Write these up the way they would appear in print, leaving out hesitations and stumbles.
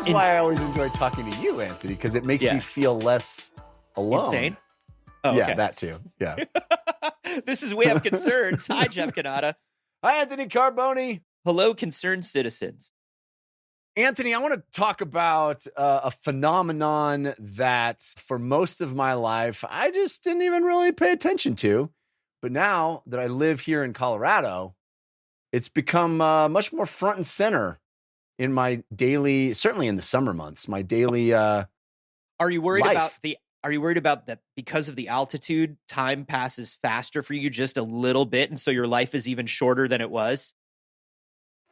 is why I always enjoy talking to you, Anthony, because it makes me feel less alone. Insane? Oh, yeah, okay. that too. Yeah. This is We Have Concerns. Hi, Jeff Cannata. Hi, Anthony Carboni. Hello, concerned citizens. Anthony, I want to talk about a phenomenon that for most of my life, I just didn't even really pay attention to. But now that I live here in Colorado, it's become much more front and center in my daily, certainly in the summer months, my daily Are you worried life. Are you worried about that because of the altitude, time passes faster for you just a little bit, and so your life is even shorter than it was?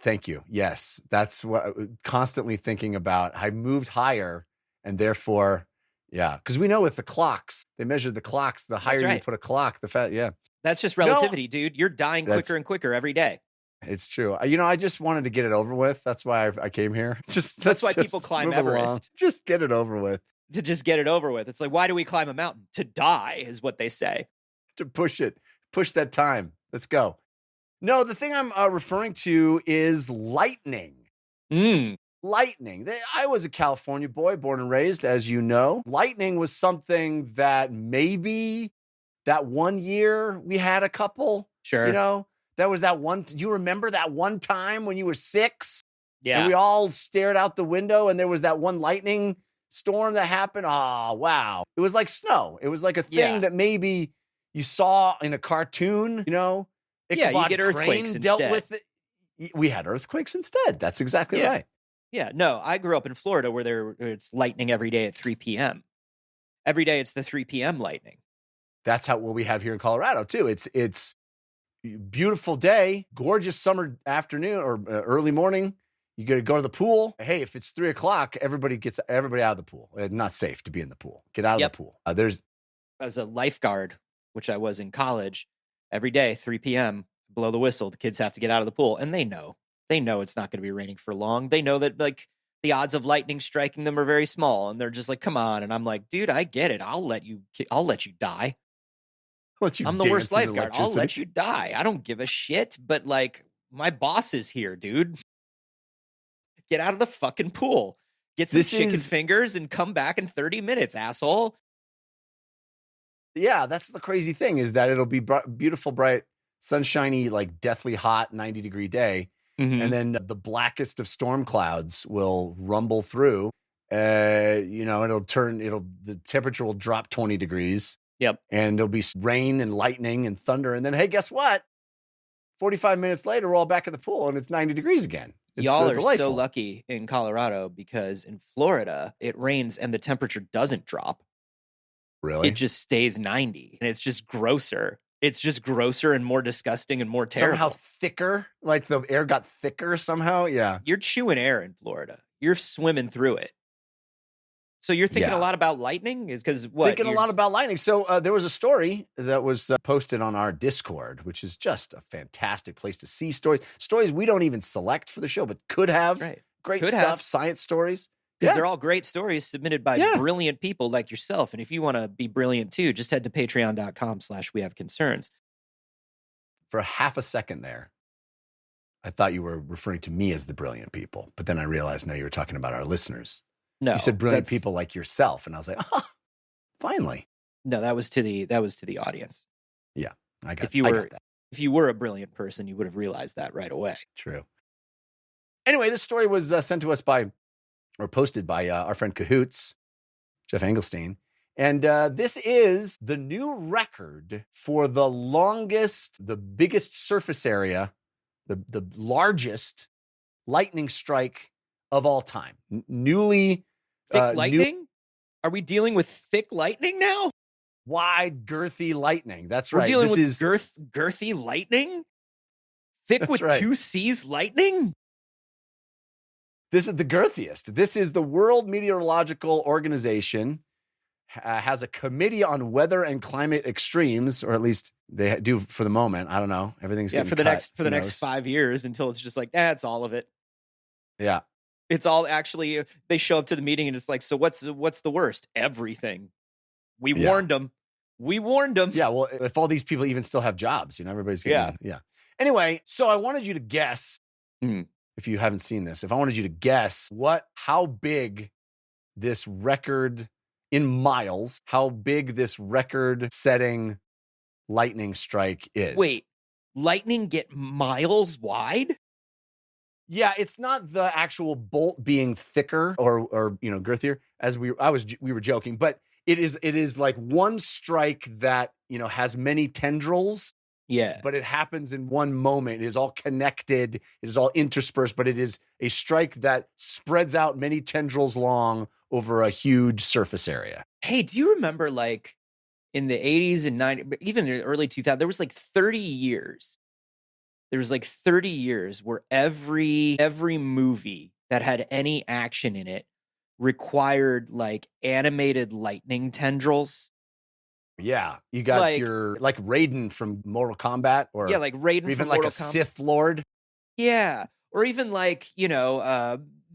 Thank you. Yes, that's what I'm constantly thinking about. I moved higher, and therefore, yeah, because we know with the clocks, they measure the clocks. The higher you put a clock, That's just relativity, dude. You're dying quicker and quicker every day. It's true. I just wanted to get it over with. That's why I came here. That's why people climb Everest. Along. Just get it over with. To just get it over with. It's like, why do we climb a mountain? To die is what they say. To push that time. Let's go. No, the thing I'm referring to is lightning. Lightning. I was a California boy, born and raised, as you know. Lightning was something that maybe that one year we had a couple. Sure. That was that one. Do you remember that one time when you were 6? Yeah. And we all stared out the window and there was that one lightning storm that happened. Oh, wow. It was like snow. It was like a thing that maybe you saw in a cartoon, you get earthquakes dealt instead. with it. We had earthquakes instead. That's exactly right. Yeah, no, I grew up in Florida where it's lightning every day at 3 p.m. Every day it's the 3 p.m. lightning. That's what we have here in Colorado too. It's beautiful day, gorgeous summer afternoon or early morning. You got to go to the pool. Hey, if it's 3 o'clock, everybody out of the pool. It's not safe to be in the pool. Get out of the pool. As a lifeguard, which I was in college, every day, 3 p.m., blow the whistle. The kids have to get out of the pool. And they know it's not going to be raining for long. They know that like the odds of lightning striking them are very small. And they're just like, come on. And I'm like, dude, I get it. I'll let you die. I'm the worst lifeguard. I'll let you die. I don't give a shit. But like, my boss is here, dude. Get out of the fucking pool. Get some chicken fingers and come back in 30 minutes, asshole. Yeah, that's the crazy thing is that it'll be beautiful, bright, sunshiny, like deathly hot 90-degree day. Mm-hmm. And then the blackest of storm clouds will rumble through. The temperature will drop 20 degrees. Yep. And there'll be rain and lightning and thunder. And then, hey, guess what? 45 minutes later, we're all back at the pool and it's 90 degrees again. Y'all are so lucky in Colorado because in Florida, it rains and the temperature doesn't drop. Really? It just stays 90 and it's just grosser. It's just grosser and more disgusting and more terrible. Somehow thicker, like the air got thicker somehow. Yeah. You're chewing air in Florida. You're swimming through it. So you're thinking a lot about lightning? Is because what? Thinking a lot about lightning. So there was a story that was posted on our Discord, which is just a fantastic place to see stories we don't even select for the show, but could have great stuff, science stories. Because they're all great stories submitted by brilliant people like yourself. And if you want to be brilliant too, just head to patreon.com/wehaveconcerns. For half a second there, I thought you were referring to me as the brilliant people, but then I realized, no, you were talking about our listeners. No, you said brilliant people like yourself, and I was like, oh, finally. No, that was to the audience. Yeah, I got that. If you were a brilliant person, you would have realized that right away. True. Anyway, this story was sent to us posted by our friend Cahoots, Jeff Engelstein, and this is the new record for the biggest surface area, the largest lightning strike of all time. Newly. Thick lightning? Are we dealing with thick lightning now? Wide, girthy lightning. That's right. We're dealing with girthy lightning? Thick with 2 C's lightning? This is the girthiest. This is the World Meteorological Organization has a committee on weather and climate extremes, or at least they do for the moment. I don't know. Everything's getting for the next 5 years until it's just like, it's all of it. Yeah. It's all actually, they show up to the meeting and it's like, so what's the worst? Everything. We warned them. We warned them. Yeah, well, if all these people even still have jobs, everybody's getting, yeah. Anyway, so I wanted you to guess if you haven't seen this, if I wanted you to guess how big this record in miles, how big this record-setting lightning strike is. Wait, lightning get miles wide? Yeah, it's not the actual bolt being thicker or girthier as we were joking, but it is like one strike that, has many tendrils. Yeah. But it happens in one moment. It is all connected. It is all interspersed, but it is a strike that spreads out many tendrils long over a huge surface area. Hey, do you remember like in the 80s and 90s, even in the early 2000s, there was like 30 years. There was like 30 years where every movie that had any action in it required like animated lightning tendrils. Yeah, you got your like Raiden from Mortal Kombat, or like Raiden, even from like Mortal a Kombat. Sith Lord. Yeah, or even like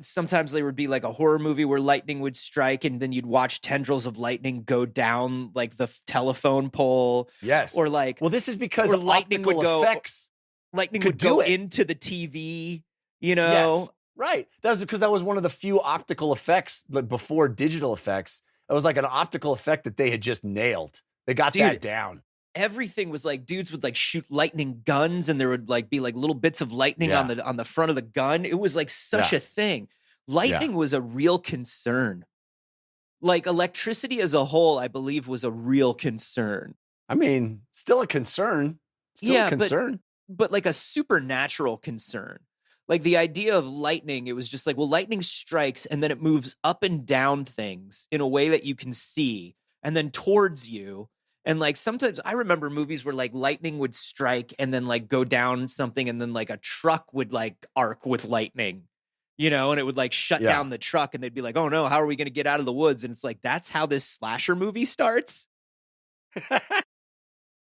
sometimes there would be like a horror movie where lightning would strike, and then you'd watch tendrils of lightning go down like the telephone pole. Yes, or like this is because lightning would go effects. Lightning would go into the TV. Yes, right. That's because that was one of the few optical effects before digital effects. It was like an optical effect that they had just nailed. They got that down. Everything was like dudes would like shoot lightning guns, and there would like be like little bits of lightning on the front of the gun. It was like such a thing. Lightning was a real concern. Like electricity as a whole, I believe, was a real concern. I mean, still a concern. Still a concern. But like a supernatural concern. Like the idea of lightning, it was just like, well, lightning strikes and then it moves up and down things in a way that you can see, and then towards you. And like sometimes I remember movies where like lightning would strike and then like go down something, and then like a truck would like arc with lightning, and it would like shut down the truck, and they'd be like, oh no, how are we going to get out of the woods? And it's like, that's how this slasher movie starts.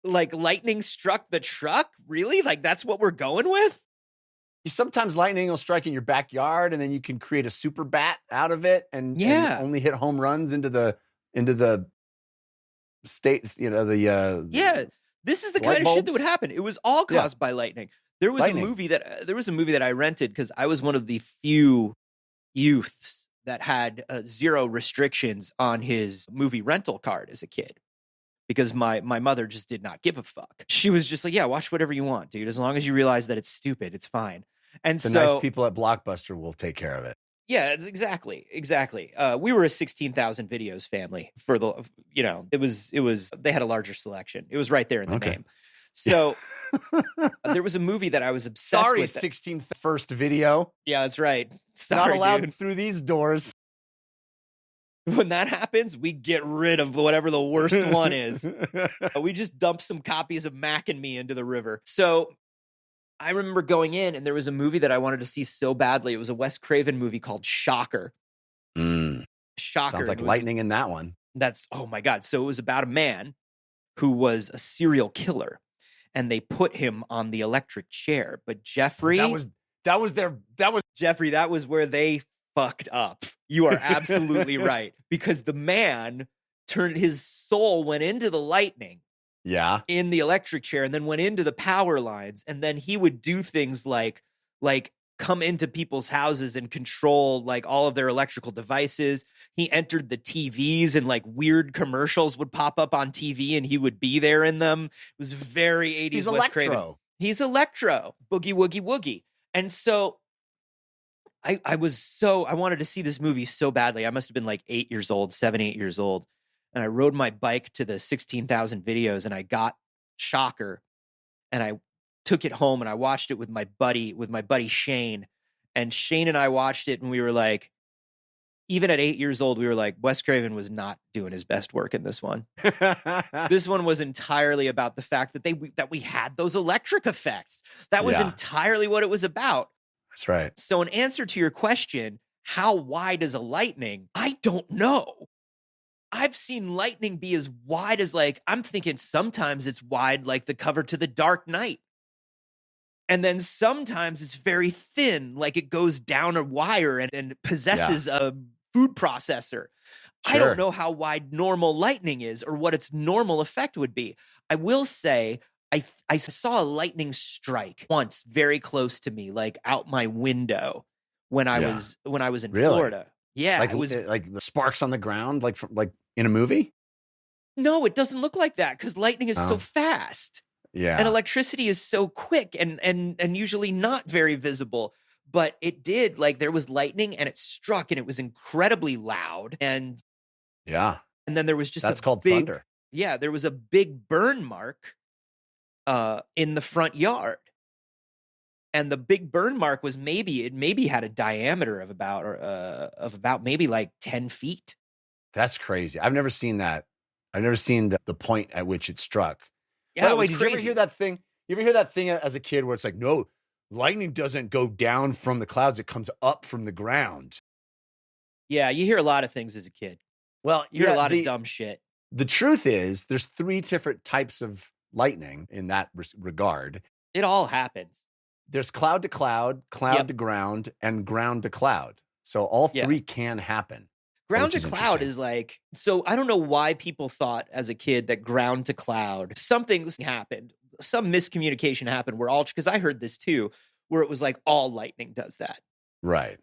Like lightning struck the truck? Really? Like that's what we're going with? Sometimes lightning will strike in your backyard, and then you can create a super bat out of it, and only hit home runs into the states. This is the kind of shit that would happen. It was all caused by lightning. There was a movie that I rented because I was one of the few youths that had zero restrictions on his movie rental card as a kid. Because my mother just did not give a fuck. She was just like, yeah, watch whatever you want, dude. As long as you realize that it's stupid, it's fine. And the nice people at Blockbuster will take care of it. Yeah, it's exactly. We were a 16,000 videos family for the, it was, they had a larger selection. It was right there in the name. So there was a movie that I was obsessed with. 16th first video. Yeah, that's right. Sorry, not allowed dude. Through these doors. When that happens, we get rid of whatever the worst one is. We just dump some copies of Mac and Me into the river. So I remember going in, and there was a movie that I wanted to see so badly. It was a Wes Craven movie called Shocker. Shocker. Sounds like lightning in that one. Oh my God. So it was about a man who was a serial killer, and they put him on the electric chair. But Jeffrey, that was where they fucked up. You are absolutely right. Because the man his soul went into the lightning. Yeah. In the electric chair, and then went into the power lines. And then he would do things like come into people's houses and control like all of their electrical devices. He entered the TVs, and like weird commercials would pop up on TV, and he would be there in them. It was very 80s. He's Wes Craven. He's electro. Boogie woogie woogie. And so I wanted to see this movie so badly. I must have been like 8 years old, 7, 8 years old. And I rode my bike to the 16,000 videos, and I got Shocker, and I took it home, and I watched it with my buddy Shane. And Shane and I watched it, and we were like, even at 8 years old, we were like, Wes Craven was not doing his best work in this one. This one was entirely about the fact that we had those electric effects. That was entirely what it was about. That's right. So in answer to your question, how wide is a lightning? I don't know. I've seen lightning be as wide as I'm thinking sometimes it's wide like the cover to The Dark Knight. And then sometimes it's very thin, like it goes down a wire and possesses a food processor. Sure. I don't know how wide normal lightning is or what its normal effect would be. I will say I saw a lightning strike once very close to me, like out my window when I Yeah. was in Really? Florida. Yeah, Like it was. like the sparks on the ground, like from like in a movie? No, it doesn't look like that because lightning is so Oh, fast and yeah. electricity is so quick and usually not very visible. But it did, like, there was lightning and it struck and it was incredibly loud. Yeah. And then there was just a That's called big, thunder. yeah, there was a big burn mark in the front yard. And the big burn mark was maybe had a diameter of about maybe like 10 feet. That's crazy. I've never seen that. I've never seen the point at which it struck. Yeah, By the it way, was did you ever hear crazy. that thing? You ever hear that thing as a kid where it's like, no, lightning doesn't go down from the clouds, it comes up from the ground. Yeah, you hear a lot of things as a kid. Well, You hear a lot of the dumb shit. truth is there's 3 different types of lightning in that regard. It all happens. There's cloud to cloud, cloud Yep. to ground, and ground to cloud. So all Yeah. 3 can happen. Ground which to is cloud interesting. is like, so I don't know why people thought as a kid that ground to cloud, something happened. Some miscommunication happened where because I heard this too, where it was like all lightning does that. Right.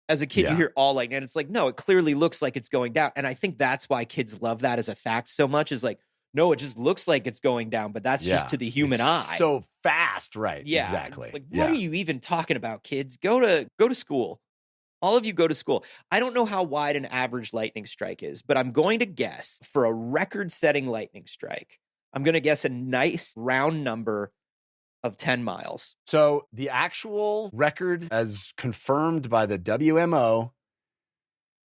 As a kid, Yeah. you hear all lightning, and it's like, no, it clearly looks like it's going down. And I think that's why kids love that as a fact so much, is like, no, it just looks like it's going down, but that's just to the human It's eye. so fast, right? Yeah. Exactly. It's like, what are you even talking about, kids? Go to school. All of you go to school. I don't know how wide an average lightning strike is, but I'm going to guess for a record-setting lightning strike, I'm going to guess a nice round number of 10 miles. So the actual record, as confirmed by the WMO,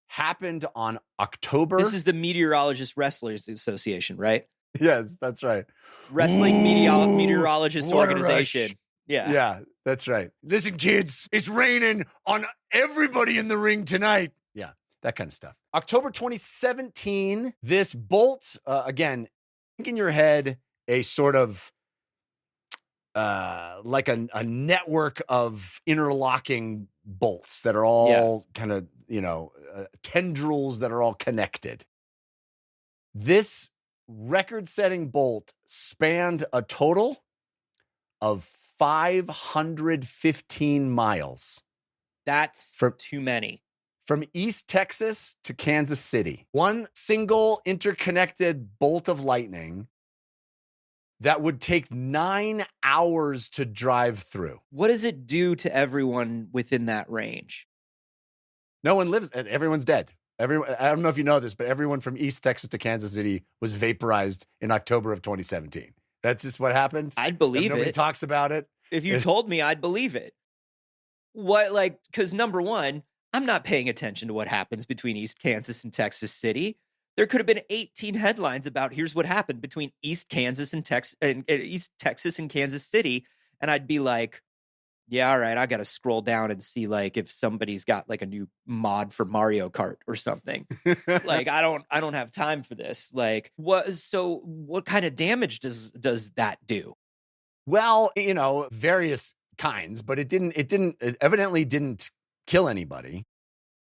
happened on October. This is the Meteorologist Wrestlers Association, right? Yes, that's right. Wrestling Meteorologist What a Organization. rush. Yeah. Yeah, that's right. Listen, kids, it's raining on everybody in the ring tonight. Yeah, that kind of stuff. October 2017, this bolt, again, think in your head a sort of like a network of interlocking bolts that are all kind of, tendrils that are all connected. This record-setting bolt spanned a total of 515 miles. That's too many. From East Texas to Kansas City. One single interconnected bolt of lightning that would take 9 hours to drive through. What does it do to everyone within that range? No one lives, everyone's dead. I don't know if you know this, but everyone from East Texas to Kansas City was vaporized in October of 2017. That's just what happened. I'd believe Nobody it. talks about it. If you told me, I'd believe it. Because number one, I'm not paying attention to what happens between East Kansas and Texas City. There could have been 18 headlines about here's what happened between East Kansas and East Texas and Kansas City, and I'd be like, yeah, all right, I got to scroll down and see like if somebody's got like a new mod for Mario Kart or something. Like I don't have time for this. Like what kind of damage does that do? Well, various kinds, but it evidently didn't kill anybody.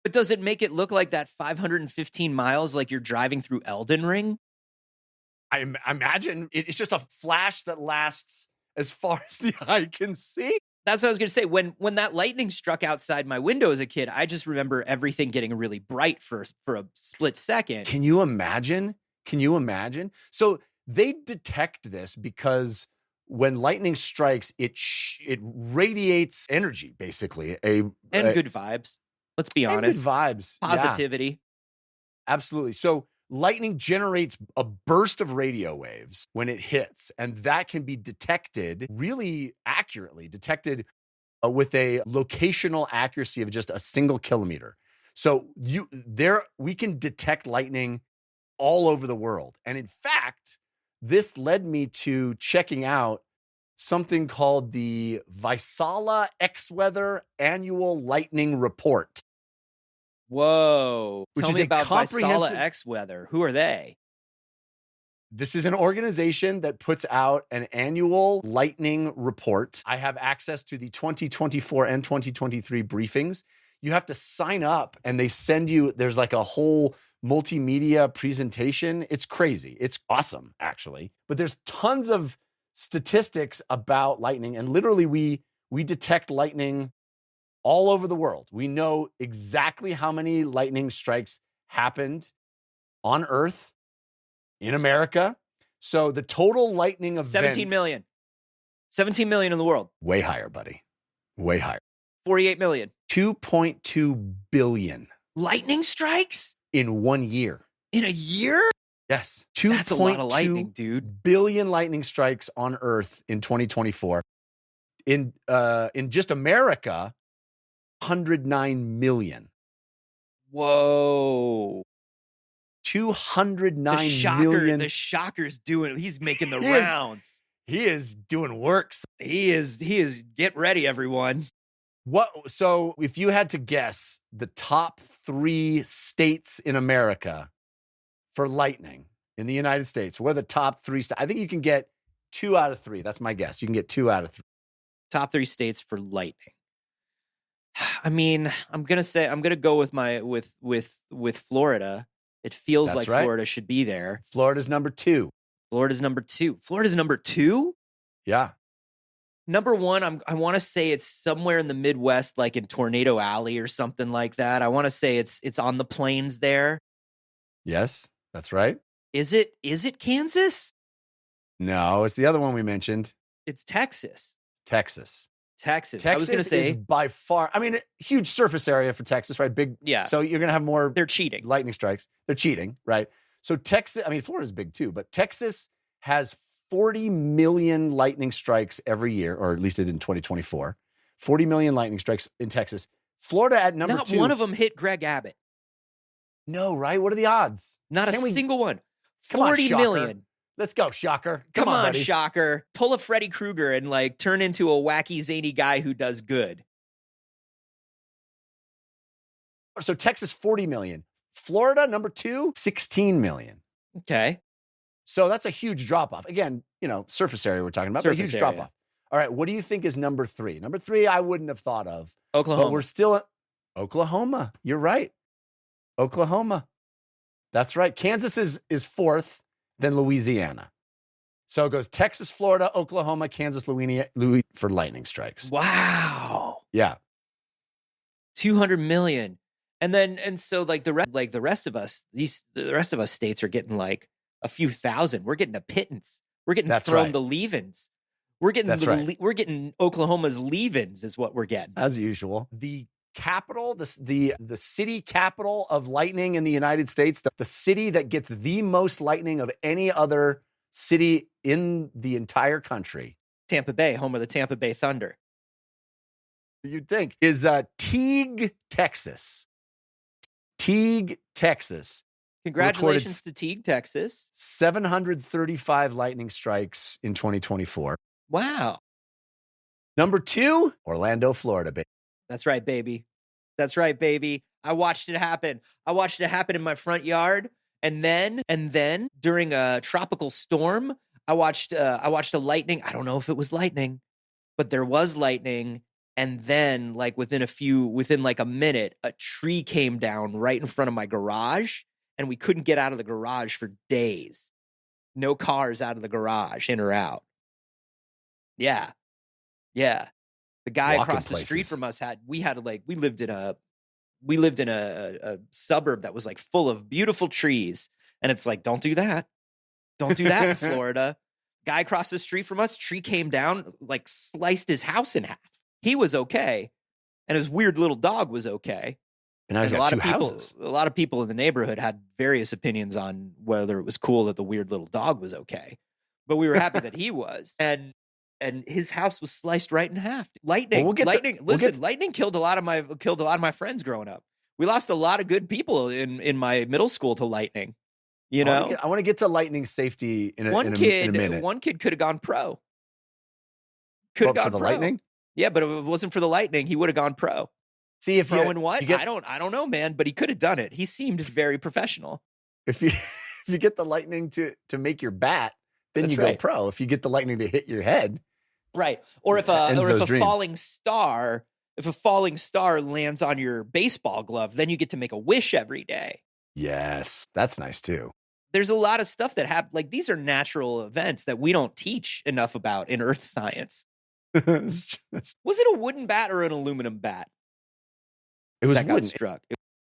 But does it make it look like that 515 miles like you're driving through Elden Ring? I imagine it's just a flash that lasts as far as the eye can see. That's what I was going to say. When that lightning struck outside my window as a kid, I just remember everything getting really bright for a split second. Can you imagine? So they detect this because when lightning strikes, it radiates energy, basically. And good vibes. Let's be honest. Good vibes. Positivity. Yeah, absolutely. So lightning generates a burst of radio waves when it hits, and that can be detected really accurately, with a locational accuracy of just a single kilometer. So we can detect lightning all over the world. And in fact, this led me to checking out something called the Vaisala X-Weather Annual Lightning Report. Whoa. Which Tell is me a about comprehensive- Vaisala X-Weather. Who are they? This is an organization that puts out an annual lightning report. I have access to the 2024 and 2023 briefings. You have to sign up and they send you, there's like a whole multimedia presentation. It's crazy. It's awesome, actually. But there's tons of statistics about lightning, and literally we detect lightning all over the world. We know exactly how many lightning strikes happened on Earth in America. So the total lightning events 17 million. 17 million in the world. way higher, buddy. Way higher. 48 million. 2.2 billion Lightning strikes in 1 year. in a year? Yes. That's a lot of lightning, 2.2 dude. billion lightning strikes on Earth in 2024. In just America, 109 million. Whoa. 209 million. The Shocker's doing it. He's making the He is. rounds. He is doing works. He is get ready, everyone. So if you had to guess the top 3 states in America for lightning in the United States, what are the top 3 I think you can get 2 out of 3. That's my guess. You can get 2 out of 3. Top 3 states for lightning. I mean, I'm gonna go with with Florida. It feels That's like right. Florida should be there. Florida's number 2. Florida's number 2. Florida's number 2? Yeah. Number 1, I want to say it's somewhere in the Midwest, like in Tornado Alley or something like that. I want to say it's on the plains there. Yes, that's right. Is it Kansas? No, it's the other one we mentioned. It's Texas. Texas. Texas. I was going to Texas say is by far, I mean, huge surface area for Texas, right? Big. Yeah. So you're going to have more They're cheating. lightning strikes. They're cheating, right? So Texas, I mean, Florida's big too, but Texas has 40 million lightning strikes every year, or at least it did in 2024. 40 million lightning strikes in Texas. Florida at number 2. Not one of them hit Greg Abbott. No, right? What are the odds? Not a single one. Come on, 40 Shocker. million. Let's go, Shocker. Come on, buddy. Shocker. Pull a Freddy Krueger and like turn into a wacky, zany guy who does good. So Texas, 40 million. Florida, number 2, 16 million. Okay. So that's a huge drop off. Again, surface area we're talking about, but a huge drop off. All right, what do you think is number 3? Number 3, I wouldn't have thought of. Oklahoma. But we're still Oklahoma. You're right. Oklahoma. That's right. Kansas is 4th, then Louisiana. So it goes Texas, Florida, Oklahoma, Kansas, Louisiana for lightning strikes. Wow. Yeah. 200 million. And so like the rest of us, the rest of us states are getting like a few thousand. We're getting a pittance. We're getting thrown the leave-ins. We're getting we're getting Oklahoma's leave-ins is what we're getting. As usual. The capital, the city capital of lightning in the United States, the city that gets the most lightning of any other city in the entire country. Tampa Bay, home of the Tampa Bay Thunder. You'd think is Teague, Texas. Teague, Texas. Congratulations to Teague, Texas. 735 lightning strikes in 2024. Wow. Number 2, Orlando, Florida, baby. That's right, baby. That's right, baby. I watched it happen. I watched it happen in my front yard. And then during a tropical storm, I watched a lightning. I don't know if it was lightning, but there was lightning. And then like within like a minute, a tree came down right in front of my garage and we couldn't get out of the garage for days. No cars out of the garage, in or out. Yeah. Yeah. The guy across the street from us we lived in a suburb that was like full of beautiful trees. And it's like, don't do that. Don't do that in Florida. Guy across the street from us, tree came down, like sliced his house in half. He was okay. And his weird little dog was okay. And now he's got 2 houses. A lot of people in the neighborhood had various opinions on whether it was cool that the weird little dog was okay. But we were happy that he was. And his house was sliced right in half. Lightning. Well, lightning killed a lot of my friends growing up. We lost a lot of good people in my middle school to lightning. You know? I want to get to lightning safety in a minute. One kid could have gone pro. Could have gone for the pro. lightning? Yeah, but if it wasn't for the lightning, he would have gone pro. See, if pro in what? I don't know, man, but he could have done it. He seemed very professional. If you get the lightning to make your bat, then you go pro. If you get the lightning to hit your head, right? Or if a falling star lands on your baseball glove, then you get to make a wish every day. Yes, that's nice too. there's a lot of stuff that happen. Like, these are natural events that we don't teach enough about in earth science. Was it a wooden bat or an aluminum bat? It was that got wooden. struck.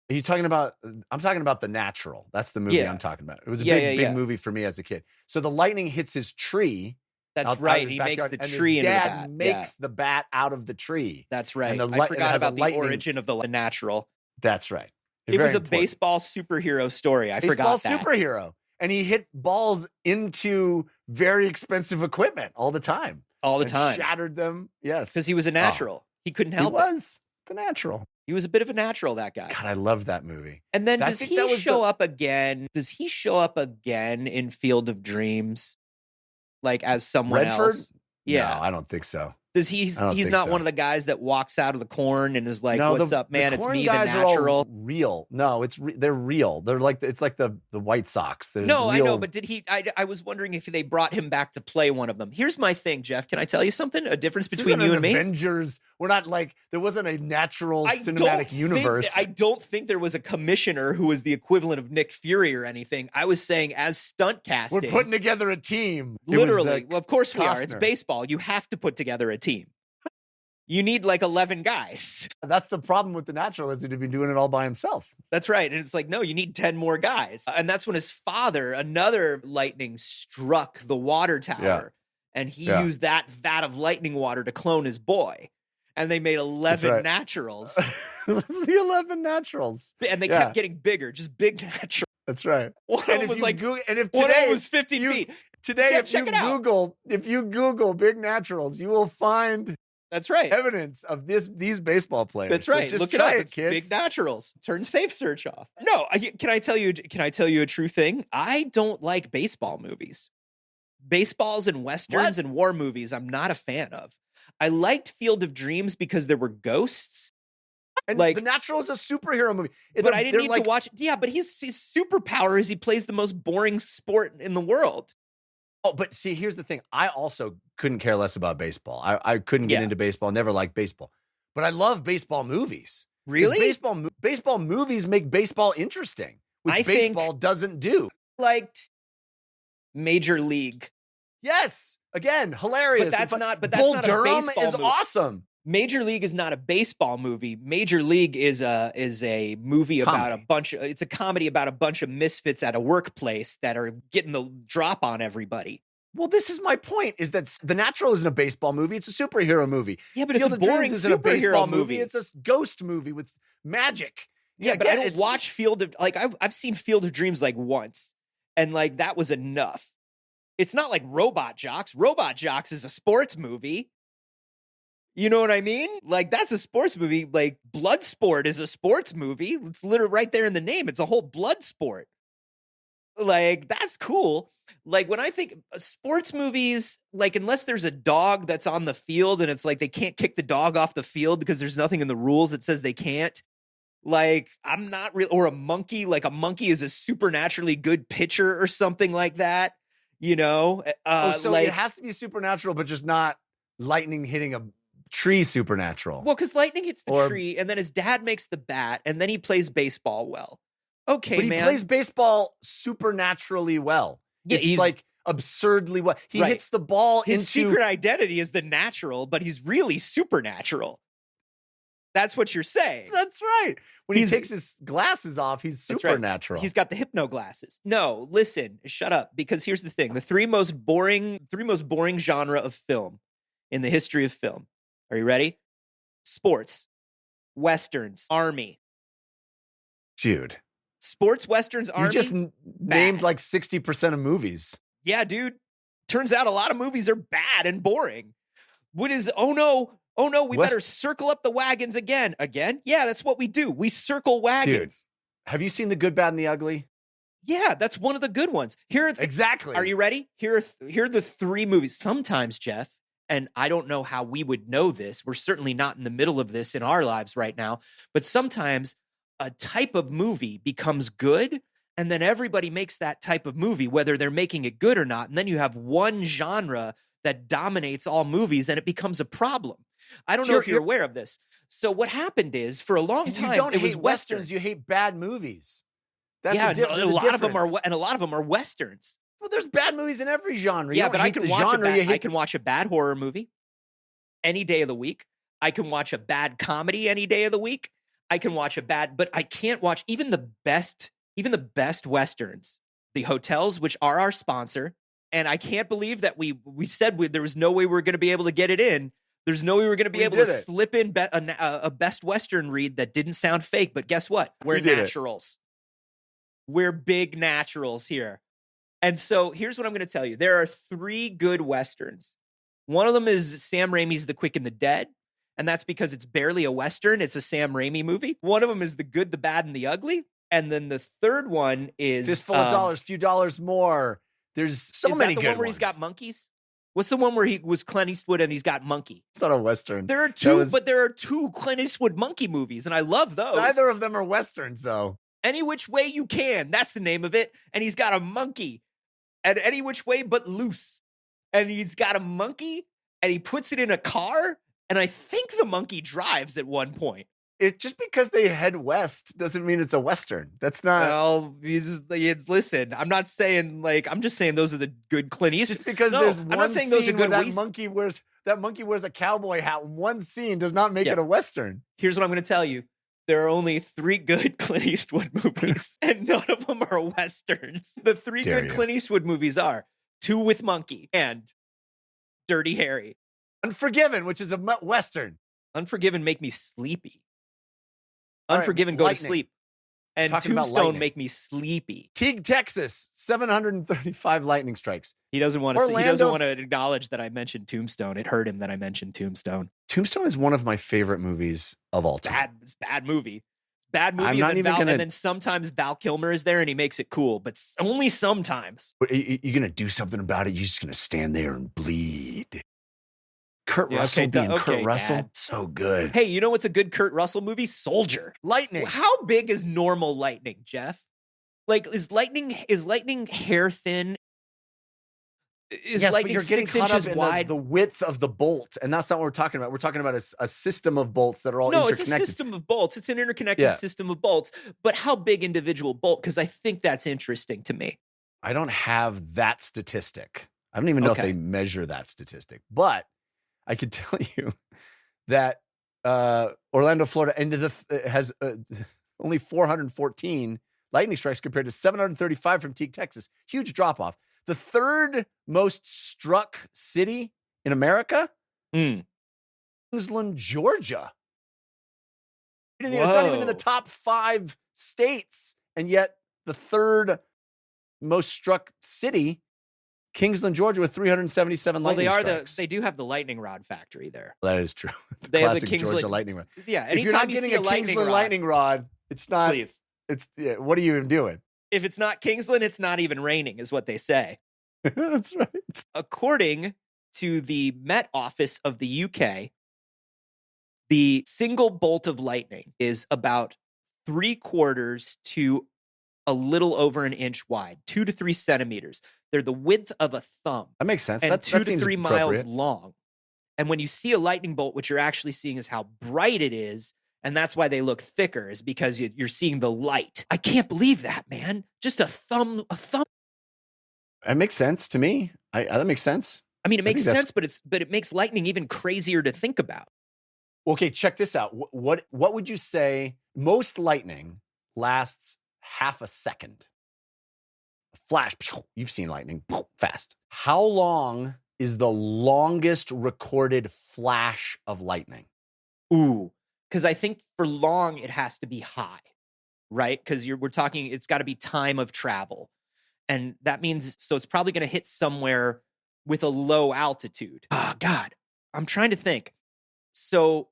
Are you talking about? I'm talking about The Natural. That's the movie I'm talking about. It was a big movie for me as a kid. So the lightning hits his tree. That's right. He makes the tree into the bat. Dad makes the bat out of the tree. That's right. And I forgot about the origin of the Natural. That's right. It was a baseball superhero story. I forgot that. Baseball superhero. And he hit balls into very expensive equipment all the time. All the time. Shattered them. Yes. Because he was a natural. He couldn't help it. He was the natural. He was a bit of a natural, that guy. God, I love that movie. And then does he show up again? Does he show up again in Field of Dreams? Like as someone else? Yeah. No, I don't think so. Does he's not one of the guys that walks out of the corn and is like, "What's up, man? It's me, the natural." Are all real. No, they're real. They're like it's like the White Sox. I know, but did he? I was wondering if they brought him back to play one of them. Here's my thing, Jeff. Can I tell you something? A difference between you and me. Avengers. We're not like there wasn't a natural cinematic universe. I don't think there was a commissioner who was the equivalent of Nick Fury or anything. I was saying as stunt casting. We're putting together a team. Literally. Well, of course we are. It's baseball. You have to put together a team. You need like 11 guys. That's the problem with the natural is that he'd been doing it all by himself. That's right. And it's like, no, you need 10 more guys. And that's when his father, another lightning struck the water tower. And he used that vat of lightning water to clone his boy. And they made 11 naturals. The 11 naturals. And they kept getting bigger, just big naturals. That's right. One was like, if today was 50 feet. Today, if you Google big naturals, you will find that's right evidence of these baseball players. That's right. So just look try it up. It's kids. Big naturals. Turn safe search off. No, can I tell you a true thing? I don't like baseball movies. Baseballs and westerns and war movies, I'm not a fan of. I liked Field of Dreams because there were ghosts. And The Natural is a superhero movie. But I didn't need to watch it. Yeah, but his superpower is he plays the most boring sport in the world. Oh, but see, here's the thing. I also couldn't care less about baseball. I couldn't get into baseball, never liked baseball. But I love baseball movies. Really? Baseball movies make baseball interesting, which baseball doesn't do. Liked Major League. Yes. Again, hilarious. But that's not a Durham baseball is movie. awesome. Major League is not a baseball movie. Major League is a movie about it's a comedy about a bunch of misfits at a workplace that are getting the drop on everybody. Well, this is my point, is that The Natural isn't a baseball movie. It's a superhero movie. Yeah, but it's a boring superhero movie. It's a ghost movie with magic. Yeah, but I don't watch I've seen Field of Dreams like once, and like that was enough. It's not like Robot Jocks. Robot Jocks is a sports movie. You know what I mean? Like, that's a sports movie. Like, Bloodsport is a sports movie. It's literally right there in the name. It's a whole blood sport. Like, that's cool. Like, when I think sports movies, like, unless there's a dog that's on the field and it's like they can't kick the dog off the field because there's nothing in the rules that says they can't. Like, I'm not real, or a monkey, like a monkey is a supernaturally good pitcher or something like that, you know? So it has to be supernatural, but just not lightning hitting a tree supernatural. Well, because lightning hits the tree, and then his dad makes the bat, and then he plays baseball well. Okay, but he plays baseball supernaturally well. Yeah, he's like absurdly well. He hits the ball his secret identity is the natural, but he's really supernatural. That's what you're saying. That's right. When he takes his glasses off, he's supernatural. Right. He's got the hypno glasses. No, listen, shut up. Because here's the thing: the three most boring genre of film in the history of film. Are you ready? Sports, westerns, army. Dude. Sports, westerns, army. You just named like 60% of movies. Yeah, dude. Turns out a lot of movies are bad and boring. What is, oh no, we better circle up the wagons again. Again? Yeah, that's what we do. We circle wagons. Dude, have you seen The Good, Bad, and the Ugly? Yeah, that's one of the good ones. Exactly. Are you ready? Here are the three movies. Sometimes, Jeff, and I don't know how we would know this. We're certainly not in the middle of this in our lives right now. But sometimes a type of movie becomes good, and then everybody makes that type of movie, whether they're making it good or not. And then you have one genre that dominates all movies, and it becomes a problem. I don't know if you're aware of this. So what happened is, for a long time, you don't it was hate westerns. You hate bad movies. That's yeah, there's a lot of them are, difference. and a lot of them are westerns. Well, there's bad movies in every genre. You Yeah, don't but I hate can the watch genre, you hate I can watch a bad horror movie any day of the week. I can watch a bad comedy any day of the week. I can watch but I can't watch even the best westerns. The Hotels, which are our sponsor, and I can't believe that we said there was no way we were going to be able to get it in. There's no way we were going to be able to slip in a best Western read that didn't sound fake. But guess what? We're naturals. We're big naturals here. And so here's what I'm going to tell you. There are 3 good Westerns. One of them is Sam Raimi's The Quick and the Dead. And that's because it's barely a Western. It's a Sam Raimi movie. One of them is The Good, the Bad, and the Ugly. And then the third one is Fistful of Dollars, Few Dollars More. There's so many good ones. Is that the one where he's got monkeys? What's the one where he was Clint Eastwood and he's got monkey? It's not a Western. There are 2, but there are 2 Clint Eastwood monkey movies, and I love those. Neither of them are Westerns, though. Any Which Way You Can. That's the name of it. And he's got a monkey. And Any Which Way But Loose. And he's got a monkey, and he puts it in a car, and I think the monkey drives at one point. It just because they head west doesn't mean it's a Western. That's not. Well, listen, I'm not saying I'm just saying those are the good Clint Eastwood. Just because there's one I'm not saying those are good. That monkey wears a cowboy hat in one scene does not make it a Western. Here's what I'm going to tell you. There are only 3 good Clint Eastwood movies, and none of them are Westerns. The 3 good Clint Eastwood movies are Two with Monkey and Dirty Harry. Unforgiven, which is a Western. Unforgiven make me sleepy. Unforgiven go to sleep. And Tombstone make me sleepy. Teague, Texas, 735 lightning strikes. He doesn't want to. He doesn't want to acknowledge that I mentioned Tombstone. It hurt him that I mentioned Tombstone. Tombstone is one of my favorite movies of all time. It's bad movie. Bad movie. I'm not even gonna... And then sometimes Val Kilmer is there and he makes it cool, but only sometimes. But you're gonna do something about it. You're just gonna stand there and bleed. Kurt Russell being Kurt Russell, Dad. So good. Hey, you know what's a good Kurt Russell movie? Soldier. Lightning. How big is normal lightning, Jeff? Is lightning hair thin? Is lightning but you're getting 6 inches wide? The width of the bolt, and that's not what we're talking about. We're talking about a system of bolts that are all interconnected. No, it's a system of bolts. It's an interconnected system of bolts. But how big individual bolt? Because I think that's interesting to me. I don't have that statistic. I don't even know if they measure that statistic, but I could tell you that Orlando, Florida, has only 414 lightning strikes compared to 735 from Teague, Texas. Huge drop off. The 3rd most struck city in America, Kingsland, Georgia. It's not even in the top 5 states, and yet the 3rd most struck city, Kingsland, Georgia, with 377 lightning strikes. They do have the lightning rod factory there. That is true. They have the Kingsland Georgia lightning rod. Yeah, if you're not getting a Kingsland lightning rod, it's not. Please. What are you even doing? If it's not Kingsland, it's not even raining, is what they say. That's right. According to the Met Office of the UK, the single bolt of lightning is about 3/4 to a little over an inch wide, 2 to 3 centimeters. They're the width of a thumb. That makes sense. And 2 to 3 miles long. And when you see a lightning bolt, what you're actually seeing is how bright it is. And that's why they look thicker, is because you're seeing the light. I can't believe that, man. Just a thumb. It makes sense to me. That makes sense. I mean, it makes sense, but it makes lightning even crazier to think about. Okay, check this out. What would you say most lightning lasts half a second? A flash, you've seen lightning, fast. How long is the longest recorded flash of lightning? Ooh, because I think for long it has to be high, right? Because we're talking, it's got to be time of travel. And that means, so it's probably going to hit somewhere with a low altitude. Oh, God. I'm trying to think. So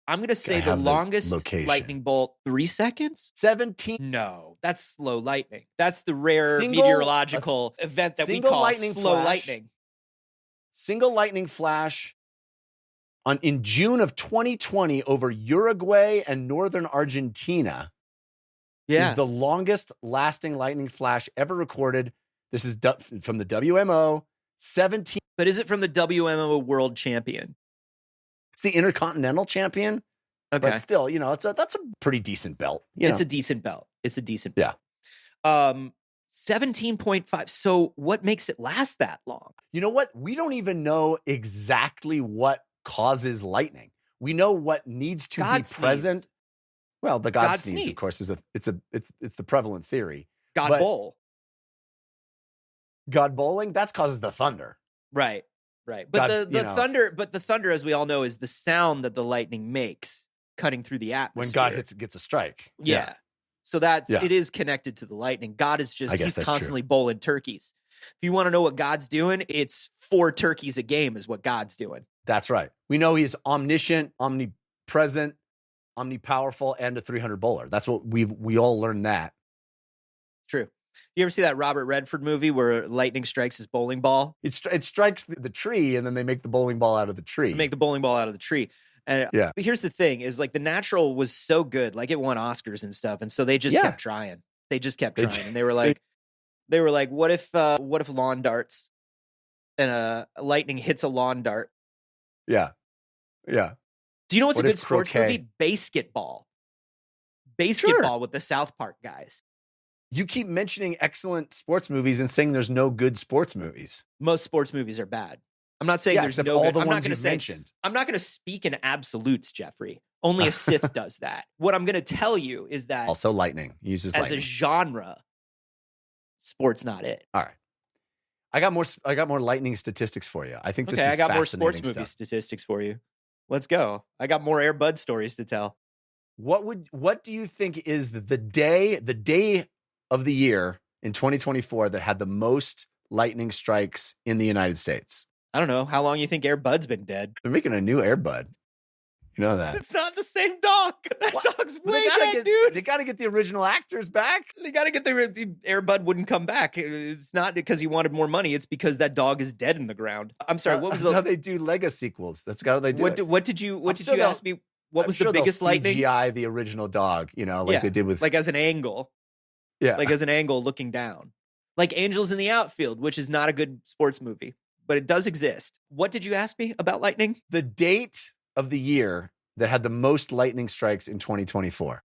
I'm going to say the longest lightning bolt, 3 seconds? 17. No, that's slow lightning. That's the rare meteorological event that we call slow lightning. Single lightning flash in June of 2020 over Uruguay and northern Argentina. Is the longest lasting lightning flash ever recorded. This is from the WMO. 17. But is it from the WMO World Champion? It's the Intercontinental Champion. Okay. But still, that's a pretty decent belt. It's a decent belt. Yeah. Um, 17.5. So what makes it last that long? You know what? We don't even know exactly what causes lightning. We know what needs to God be sneeze. present. Well, the God, God sneeze, of sneeze. course, it's the prevalent theory. God But bowl. God bowling, that causes the thunder. Right. But God's, the thunder, as we all know, is the sound that the lightning makes cutting through the atmosphere. When God gets a strike. Yeah. So that's Yeah. it is connected to the lightning. God is just, I guess he's that's constantly true. bowling turkeys. If you want to know what God's doing, it's 4 turkeys a game is what God's doing. That's right. We know he's omniscient, omnipresent, omnipowerful, and a 300 bowler. That's what we all learned that. True. You ever see that Robert Redford movie where lightning strikes his bowling ball? It strikes the tree, and then they make the bowling ball out of the tree. They make the bowling ball out of the tree. And Yeah. But here's the thing is like The Natural was so good, like it won Oscars and stuff. And so they just kept trying. They just kept trying. And they were like, what if lawn darts and lightning hits a lawn dart? Yeah. Do you know what's What a if good sports croquet? movie? Basketball with the South Park guys. You keep mentioning excellent sports movies and saying there's no good sports movies. Most sports movies are bad. I'm not saying there's except no all good. the I'm ones not going you to say. mentioned. I'm not going to speak in absolutes, Jeffrey. Only a Sith does that. What I'm going to tell you is that Also, lightning. He uses as lightning. a genre, sports not it. All right. I got more lightning statistics for you. I think this is I got more fascinating sports movie stuff. statistics for you. Let's go. I got more Air Bud stories to tell. What do you think is the day of the year in 2024 that had the most lightning strikes in the United States? I don't know. How long you think Air Bud's been dead? They're making a new Air Bud. You know that. It's not the same dog. That What? dog's But way dead, dude. They got to get the original actors back. They got to get the Air Bud wouldn't come back. It's not because he wanted more money. It's because that dog is dead in the ground. I'm sorry. What was That's how they do Lego sequels? That's how they do it. What did you sure ask me? What was the biggest lightning? CGI the original dog, like they did with like as an angle. Yeah. Like as an angle looking down. Like Angels in the Outfield, which is not a good sports movie, but it does exist. What did you ask me about lightning? The date of the year that had the most lightning strikes in 2024.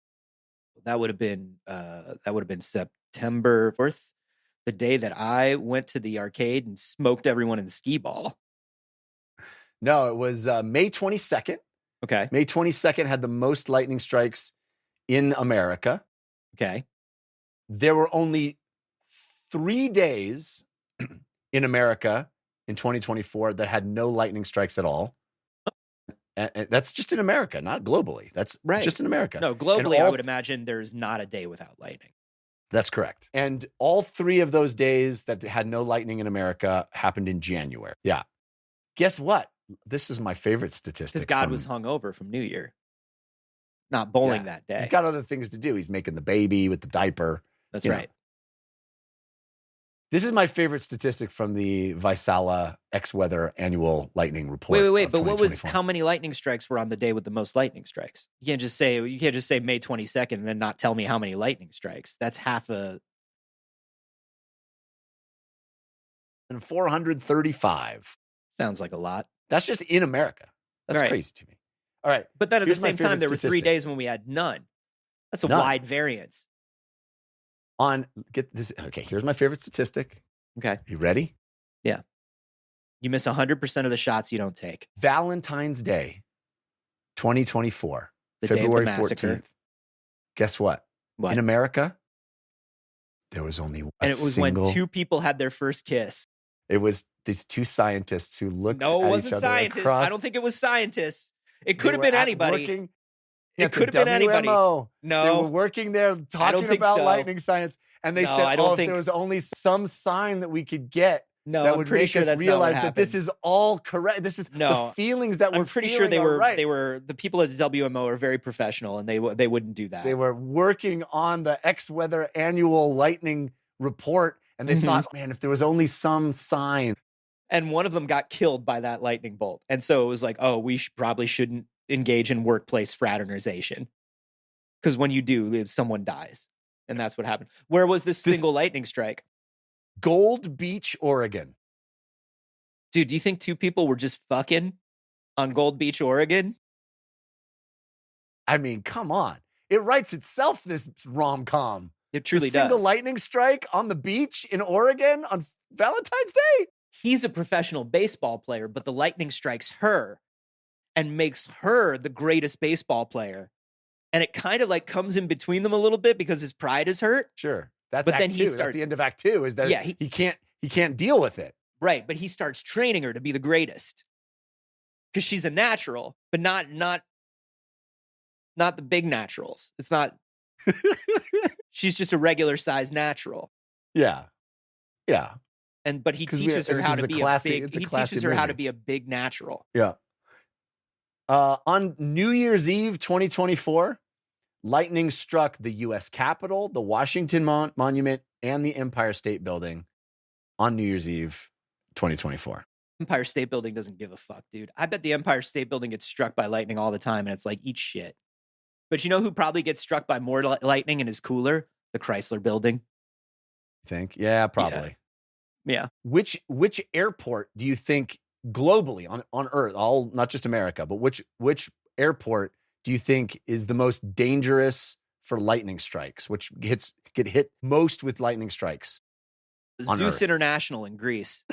That would have been September 4th, the day that I went to the arcade and smoked everyone in skee ball. No, it was May 22nd. Okay. May 22nd had the most lightning strikes in America. Okay. There were only 3 days in America in 2024 that had no lightning strikes at all. And that's just in America, not globally. That's right. Just in America. No, globally, I would imagine there's not a day without lightning. That's correct. And all 3 of those days that had no lightning in America happened in January. Yeah. Guess what? This is my favorite statistic. Because God was hungover from New Year. Not bowling that day. He's got other things to do. He's making the baby with the diaper. That's right. This is my favorite statistic from the Vaisala X-Weather Annual Lightning Report. Wait. But how many lightning strikes were on the day with the most lightning strikes? You can't just say May 22nd and then not tell me how many lightning strikes. That's half a... And 435. Sounds like a lot. That's just in America. That's crazy to me. All right. But then at the same time, there were 3 days when we had none. That's a wide variance. Get this. Okay, here's my favorite statistic. Okay. You ready? Yeah. You miss 100% of the shots you don't take. Valentine's Day, 2024, the February day of the massacre. 14th. Guess what? What? In America, there was only one. And it was when 2 people had their first kiss. It was these 2 scientists who looked at each other. No, it wasn't scientists. I don't think it was scientists. It could have been anybody. It could have been anybody. No, they were working there talking about lightning science, and they said, "Oh, if there was only some sign that we could get that would make us realize that this is all correct. This is the feelings that we're pretty feeling sure right." They were the people at the WMO are very professional, and they wouldn't do that. They were working on the X-Weather Annual Lightning Report, and they thought, "Man, if there was only some sign." And one of them got killed by that lightning bolt, and so it was like, "Oh, we probably shouldn't engage in workplace fraternization, because when you do, someone dies." And that's what happened. Where was this single lightning strike? Gold Beach, Oregon. Dude, do you think 2 people were just fucking on Gold Beach, Oregon? I mean, come on. It writes itself, this rom-com. It A truly single does. lightning strike on the beach in Oregon on Valentine's Day? He's a professional baseball player, but the lightning strikes her and makes her the greatest baseball player. And it kind of like comes in between them a little bit because his pride is hurt. Sure. That's But act then he two. That's the end of act two, is that Yeah, he can't deal with it. Right, but he starts training her to be the greatest. Because she's a natural, but not the big naturals. It's not she's just a regular size natural. Yeah. Yeah. But he teaches her how to be a big. He teaches her how to be a big natural. Yeah. On New Year's Eve 2024, lightning struck the U.S. Capitol, the Washington Monument, and the Empire State Building on New Year's Eve 2024. Empire State Building doesn't give a fuck, dude. I bet the Empire State Building gets struck by lightning all the time, and it's like, eat shit. But you know who probably gets struck by more lightning and is cooler? The Chrysler Building. Think? Yeah, probably. Yeah. Which airport do you think globally on Earth, all not just America, but which airport do you think is the most dangerous for lightning strikes? Which get hit most with lightning strikes? Zeus International in Greece.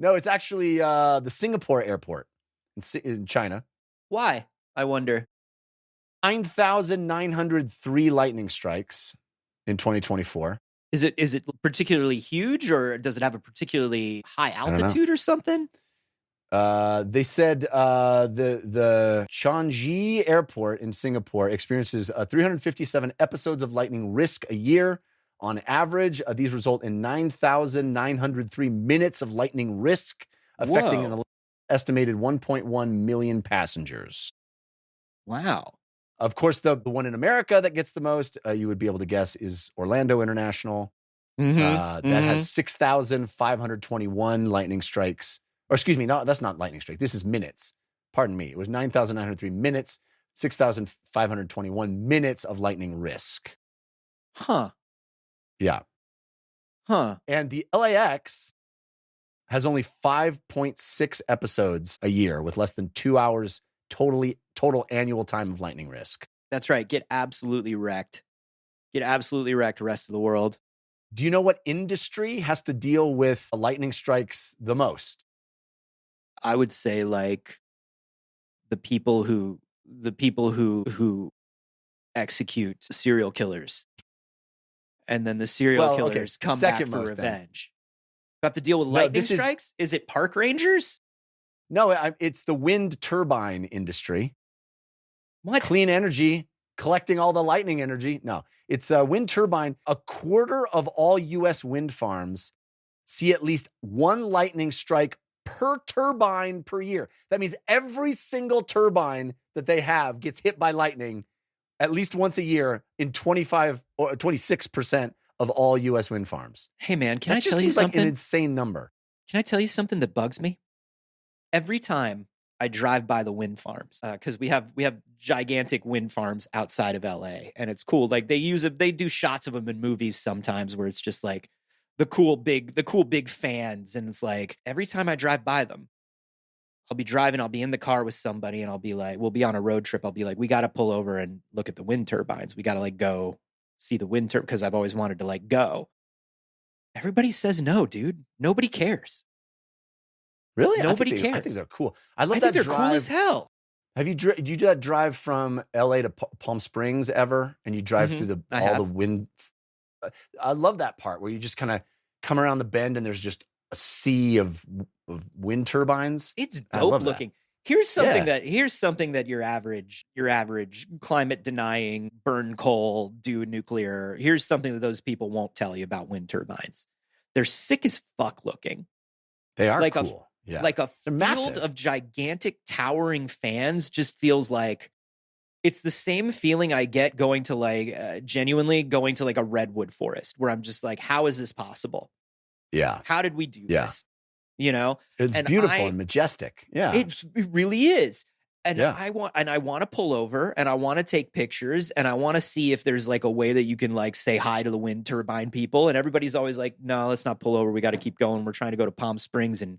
No, it's actually the Singapore airport in China. Why? I wonder. 9,903 lightning strikes in 2024. Is it particularly huge, or does it have a particularly high altitude or something? They said the Changi Airport in Singapore experiences 357 episodes of lightning risk a year. On average, these result in 9,903 minutes of lightning risk, affecting an estimated 1.1 million passengers. Wow. Of course, the one in America that gets the most, you would be able to guess, is Orlando International. That has 6,521 lightning strikes. Or excuse me, no, that's not lightning strike. This is minutes. Pardon me. It was 9,903 minutes, 6,521 minutes of lightning risk. Huh. Yeah. Huh. And the LAX has only 5.6 episodes a year with less than 2 hours total annual time of lightning risk. That's right. Get absolutely wrecked. Rest of the world. Do you know what industry has to deal with lightning strikes the most? I would say like the people who execute serial killers. And then the serial killers come back for revenge. You have to deal with lightning strikes? Is it park rangers? No, it's the wind turbine industry. What? Clean energy, collecting all the lightning energy. No, it's a wind turbine. A quarter of all U.S. wind farms see at least one lightning strike per turbine per year. That means every single turbine that they have gets hit by lightning at least once a year in 25 or 26% of all U.S. wind farms. Hey, man, can I tell you something? That just seems like an insane number. Can I tell you something that bugs me? Every time I drive by the wind farms, because we have gigantic wind farms outside of LA, and it's cool. Like they do shots of them in movies sometimes where it's just like the cool big fans, and it's like every time I drive by them, I'll be driving, I'll be in the car with somebody, and I'll be like, we'll be on a road trip. I'll be like, we got to pull over and look at the wind turbines. We got to like go see the wind turbine because I've always wanted to like go. Everybody says no, dude. Nobody cares. Really? Nobody cares. I think they're cool. I think they're cool as hell. Do you do that drive from LA to Palm Springs ever? And you drive through all the wind. I love that part where you just kind of come around the bend and there's just a sea of wind turbines. It's dope looking. Here's something that your average climate denying, burn coal, do nuclear. Here's something that those people won't tell you about wind turbines. They're sick as fuck looking. They are like cool. Like a field of gigantic towering fans just feels like it's the same feeling I get going to genuinely going to like a redwood forest where I'm just like, how is this possible? Yeah. How did we do this? You know, it's beautiful and majestic. Yeah, it really is. And I want to pull over and I want to take pictures and I want to see if there's like a way that you can like say hi to the wind turbine people. And everybody's always like, no, let's not pull over. We got to keep going. We're trying to go to Palm Springs and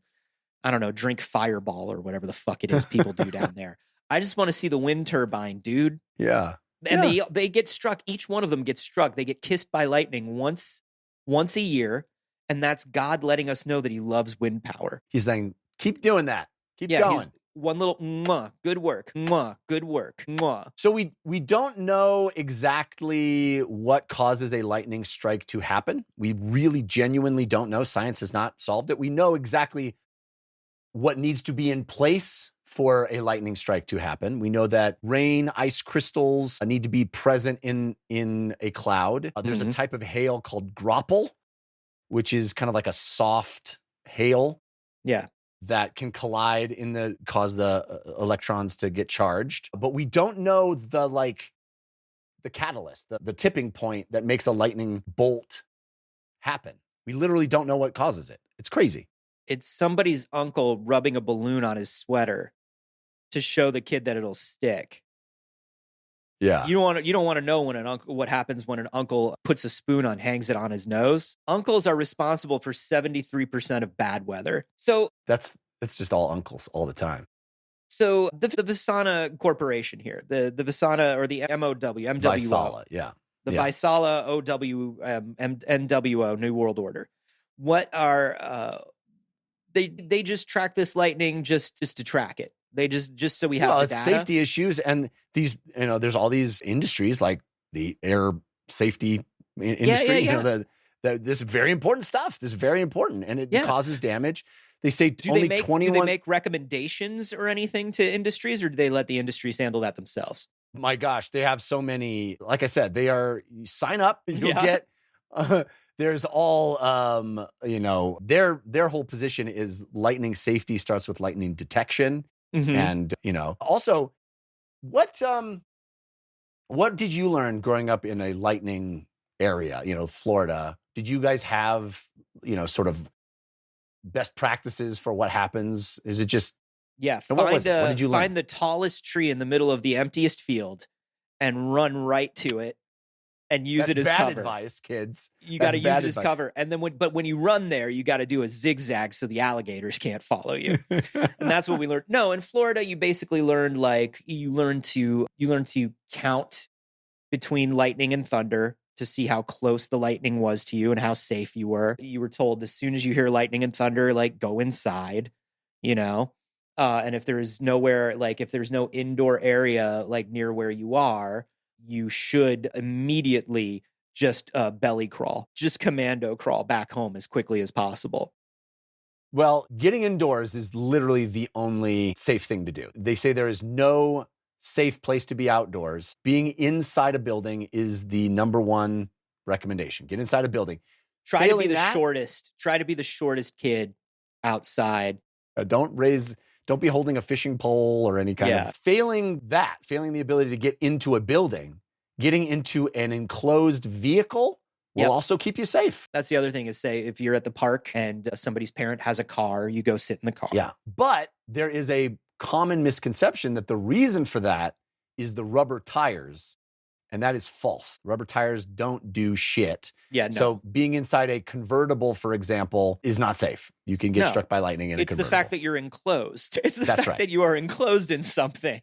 I don't know, drink Fireball or whatever the fuck it is people do down there. I just want to see the wind turbine, dude. Yeah. And they get struck. Each one of them gets struck. They get kissed by lightning once a year, and that's God letting us know that he loves wind power. He's saying, keep doing that. Keep going. He's one little mwah, good work, mwah, good work, mwah. So we don't know exactly what causes a lightning strike to happen. We really genuinely don't know. Science has not solved it. We know exactly what needs to be in place for a lightning strike to happen. We know that rain, ice crystals need to be present in a cloud. There's a type of hail called graupel, which is kind of like a soft hail. Yeah. That can collide cause the electrons to get charged. But we don't know the catalyst, the tipping point that makes a lightning bolt happen. We literally don't know what causes it. It's crazy. It's somebody's uncle rubbing a balloon on his sweater to show the kid that it'll stick. Yeah. You don't want to know what happens when an uncle puts a spoon on, hangs it on his nose. Uncles are responsible for 73% of bad weather. So that's just all uncles all the time. So the Visana Corporation here, the Visana or the MOW, Vaisala, yeah. The Vaisala OW NWO New World Order. What are they just track this lightning just to track it. They just so we have the data. Safety issues, and these, there's all these industries like the air safety industry. Yeah. This is very important stuff. This is very important, and it causes damage. They say do they make recommendations or anything to industries, or do they let the industries handle that themselves? My gosh, they have so many. Like I said, you sign up, you'll get. There's all, their whole position is lightning safety starts with lightning detection. And, also what did you learn growing up in a lightning area, Florida? Did you guys have, sort of best practices for what happens? Is it just, what did you learn? Find the tallest tree in the middle of the emptiest field and run right to it. And use it as bad cover. Advice, kids. You got to use it as cover, and then when you run there, you got to do a zigzag so the alligators can't follow you. And that's what we learned. No, in Florida, you basically learned you learn to count between lightning and thunder to see how close the lightning was to you and how safe you were. You were told as soon as you hear lightning and thunder, go inside. And if there's no indoor area near where you are, you should immediately just belly crawl, just commando crawl back home as quickly as possible. Well, getting indoors is literally the only safe thing to do. They say there is no safe place to be outdoors. Being inside a building is the number one recommendation. Get inside a building. Try to be the shortest kid outside. Don't be holding a fishing pole or any kind of. Failing the ability to get into a building, getting into an enclosed vehicle will also keep you safe. That's the other thing is, say, if you're at the park and somebody's parent has a car, you go sit in the car. Yeah. But there is a common misconception that the reason for that is the rubber tires. And that is false. Rubber tires don't do shit. Yeah, no. So being inside a convertible, for example, is not safe. You can get struck by lightning in a convertible. It's the fact that you're enclosed. It's the fact that you are enclosed in something.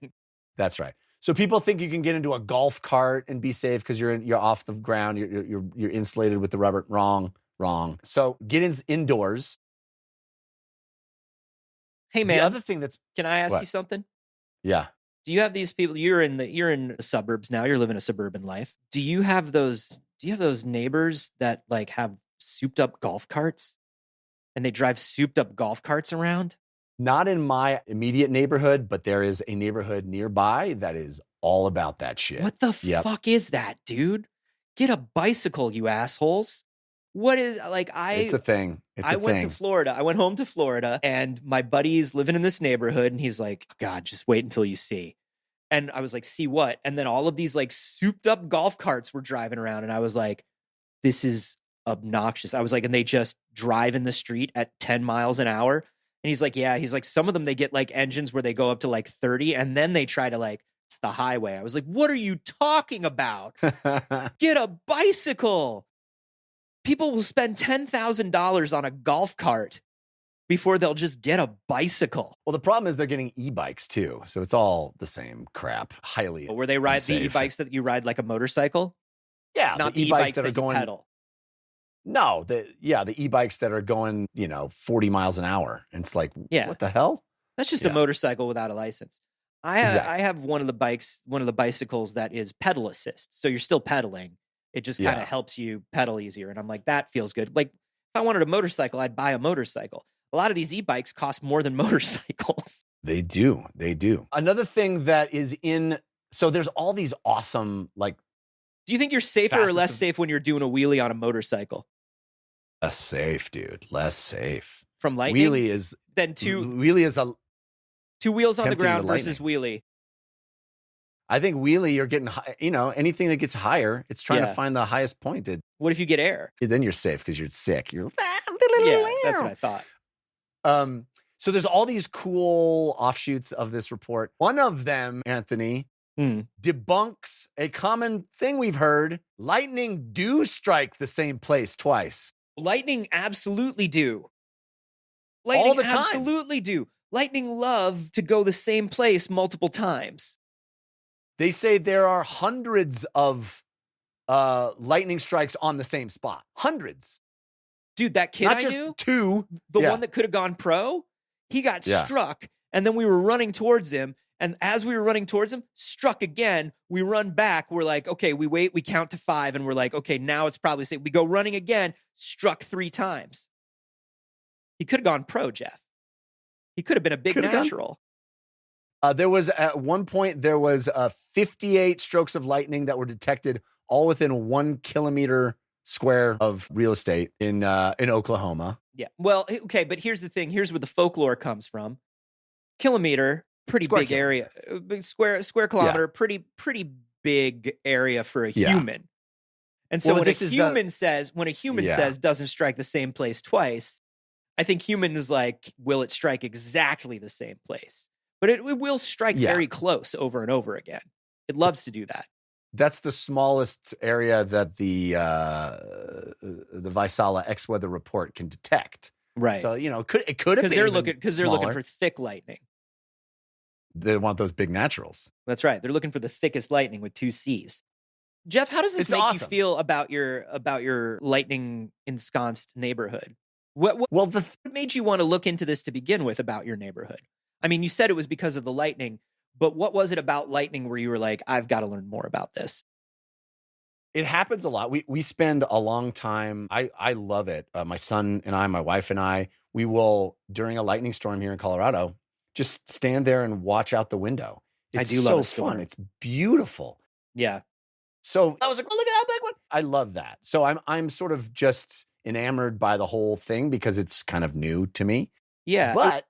That's right. So people think you can get into a golf cart and be safe because you're off the ground. You're insulated with the rubber. Wrong. So get indoors. Hey man, the other thing can I ask you something? Yeah. Do you have these people? You're in the suburbs now. You're living a suburban life. Do you have those neighbors that have souped up golf carts, and they drive souped up golf carts around? Not in my immediate neighborhood, but there is a neighborhood nearby that is all about that shit. What the fuck is that, dude? Get a bicycle, you assholes. What is It's a thing. I went to Florida. I went home to Florida, and my buddy's living in this neighborhood, and he's like, God, just wait until you see. And I was like, see what? And then all of these souped up golf carts were driving around, and I was like, this is obnoxious. I was like, and they just drive in the street at 10 miles an hour. And he's like, yeah. He's like, some of them, they get engines where they go up to 30, and then they try to it's the highway. I was like, what are you talking about? Get a bicycle. People will spend $10,000 on a golf cart before they'll just get a bicycle. Well, the problem is they're getting e-bikes too. So it's all the same crap. Highly Where they ride the unsafe. e-bikes that you ride like a motorcycle? Yeah, Not the e-bikes that are going pedal. No, the e-bikes that are going, 40 miles an hour. And it's like, what the hell? That's just a motorcycle without a license. I have one of the bicycles that is pedal assist. So you're still pedaling. It just kind of helps you pedal easier. And I'm like, that feels good. Like if I wanted a motorcycle, I'd buy a motorcycle. A lot of these e-bikes cost more than motorcycles. They do. Another thing that is so there's all these awesome, like. Do you think you're safer or less safe when you're doing a wheelie on a motorcycle? Less safe, dude. Less safe. From lightning? Wheelie is a 2 wheels on the ground versus wheelie. I think wheelie, you're getting high, anything that gets higher, it's trying to find the highest point. What if you get air? Then you're safe because you're sick. You're that's what I thought. So there's all these cool offshoots of this report. One of them, Anthony, debunks a common thing we've heard. Lightning do strike the same place twice. Lightning absolutely do. All the time. Absolutely do. Lightning love to go the same place multiple times. They say there are hundreds of lightning strikes on the same spot. Hundreds. Dude, that kid Not I just knew, two. the one that could have gone pro, he got struck, and then we were running towards him, and as we were running towards him, struck again. We run back. We're like, okay, we wait, we count to 5, and we're like, okay, now it's probably safe. We go running again, struck 3 times. He could have gone pro, Jeff. He could have been a big natural. There was at one point, 58 strokes of lightning that were detected all within 1 kilometer square of real estate in Oklahoma. Yeah. Well, okay, but here's the thing. Here's where the folklore comes from. Kilometer, pretty Square big kilometer. area. Big square kilometer, pretty big area for a human. And so when a human says doesn't strike the same place twice, I think human is like, will it strike exactly the same place? But it will strike very close over and over again. It loves to do that. That's the smallest area that the Vaisala X-Weather report can detect. Right. So, it could have been because they're looking for thick lightning. They want those big naturals. That's right. They're looking for the thickest lightning with 2 C's. Jeff, how does this make you feel about your lightning ensconced neighborhood? What made you want to look into this to begin with about your neighborhood? I mean, you said it was because of the lightning, but what was it about lightning where you were like, I've got to learn more about this? It happens a lot. We spend a long time. I love it. My son and I, my wife and I, we will, during a lightning storm here in Colorado, just stand there and watch out the window. It's I do love a storm. fun. It's beautiful. Yeah. So I was like, oh, look at that big one. I love that. So I'm sort of just enamored by the whole thing because it's kind of new to me. Yeah. But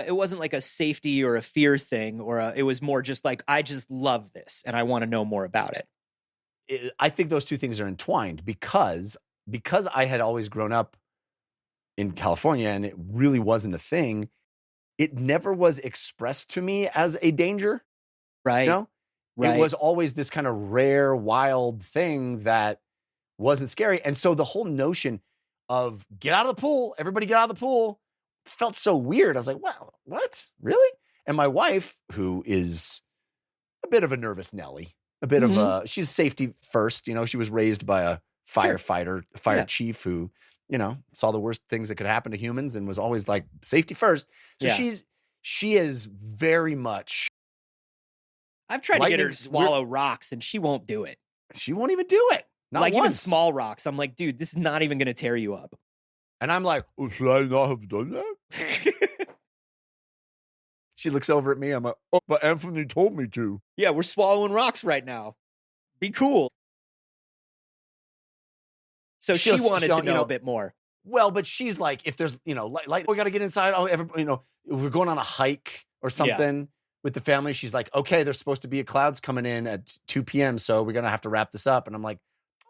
it wasn't like a safety or a fear thing, it was more just like, I just love this and I want to know more about it. I think those two things are entwined because I had always grown up in California and it really wasn't a thing. It never was expressed to me as a danger. Right. Right. It was always this kind of rare, wild thing that wasn't scary. And so the whole notion of get out of the pool, everybody get out of the pool, felt so weird. I was like, wow, what? Really? And my wife, who is a bit of a nervous Nelly, a bit of she's safety first. She was raised by a firefighter, fire chief who, saw the worst things that could happen to humans and was always like safety first. So she is very much. I've tried to get her to swallow rocks and she won't do it. She won't even do it. Not like once. Even small rocks. I'm like, dude, this is not even going to tear you up. And I'm like, oh, should I not have done that? She looks over at me. I'm like, oh, but Anthony told me to. Yeah, we're swallowing rocks right now. Be cool. So she wanted to know a bit more. Well, but she's like, if there's, like we got to get inside. Oh, everybody, we're going on a hike or something with the family. She's like, okay, there's supposed to be clouds coming in at 2 p.m. So we're going to have to wrap this up. And I'm like,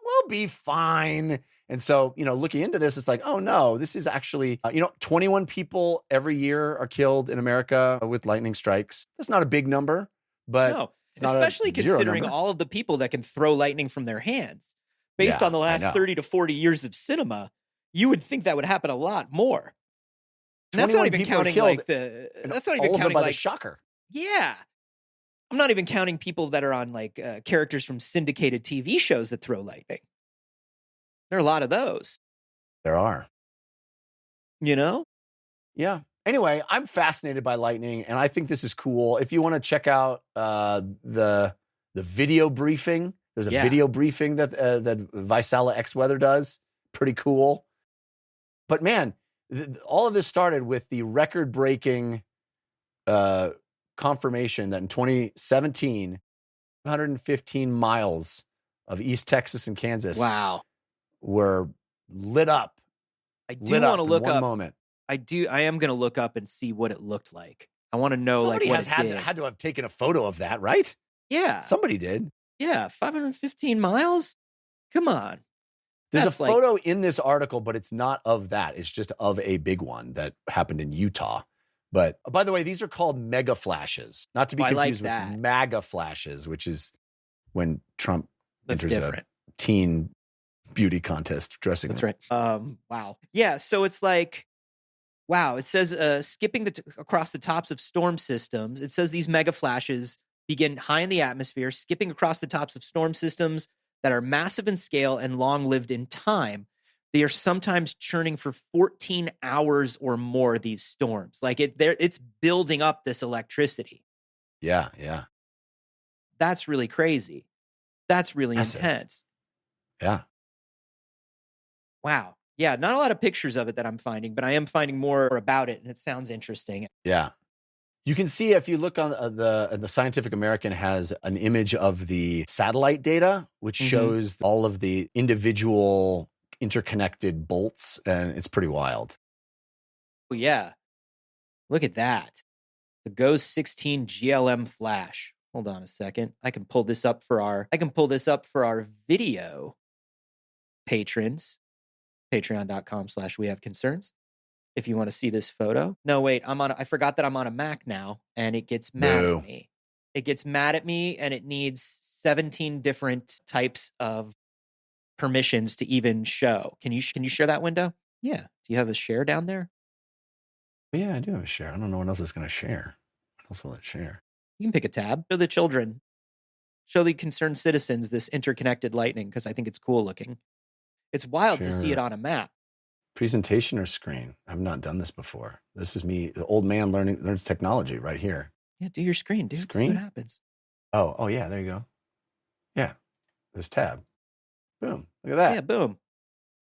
we'll be fine. And so, looking into this, it's like, oh no, this is actually, 21 people every year are killed in America with lightning strikes. That's not a big number, but no, especially considering all of the people that can throw lightning from their hands. Based on the last 30 to 40 years of cinema, you would think that would happen a lot more. And that's not 21 even people are counting killed, like the. and That's not all even of them counting by the like shocker. yeah. I'm not even counting people that are on like characters from syndicated TV shows that throw lightning. There are a lot of those. There are. You know? Yeah. Anyway, I'm fascinated by lightning, and I think this is cool. If you want to check out the video briefing, there's a video briefing that that Vaisala X Weather does. Pretty cool. But man, all of this started with the record-breaking confirmation that in 2017, 115 miles of East Texas and Kansas were lit up. I do want to look in one up. moment. I am going to look up and see what it looked like. I want to know Somebody like what had to have taken a photo of that, right? Yeah. Somebody did. Yeah, 515 miles? Come on. There's a photo in this article, but it's not of that. It's just of a big one that happened in Utah. But by the way, these are called mega flashes, not to be confused with MAGA flashes, which is when Trump enters a teen beauty contest dressing room. That's right. Wow. Yeah, so it's like, wow, it says skipping across the tops of storm systems. It says these mega flashes begin high in the atmosphere, skipping across the tops of storm systems that are massive in scale and long-lived in time. They are sometimes churning for 14 hours or more, these storms. Like it's building up this electricity. Yeah, yeah. That's really crazy. That's really intense. Yeah. Wow. Yeah, not a lot of pictures of it that I'm finding, but I am finding more about it, and it sounds interesting. Yeah. You can see if you look on the Scientific American has an image of the satellite data, which shows all of the individual interconnected bolts, and it's pretty wild. Oh, yeah. Look at that. The GOES 16 GLM flash. Hold on a second. I can pull this up for our video patrons. Patreon.com/wehaveconcerns. If you want to see this photo. No, wait, I forgot that I'm on a Mac now, and it gets mad at me. It gets mad at me, and it needs 17 different types of permissions to even show. Can you share that window? Yeah. Do you have a share down there? Yeah, I do have a share. I don't know what else it's going to share. What else will it share? You can pick a tab. Show the children. Show the concerned citizens this interconnected lightning, because I think it's cool looking. It's wild to see it on a map. Presentation or screen? I've not done this before. This is me, the old man learns technology right here. Yeah, do your screen, dude. See what happens. Oh yeah, there you go. Yeah, this tab. Boom. Look at that. Yeah, boom.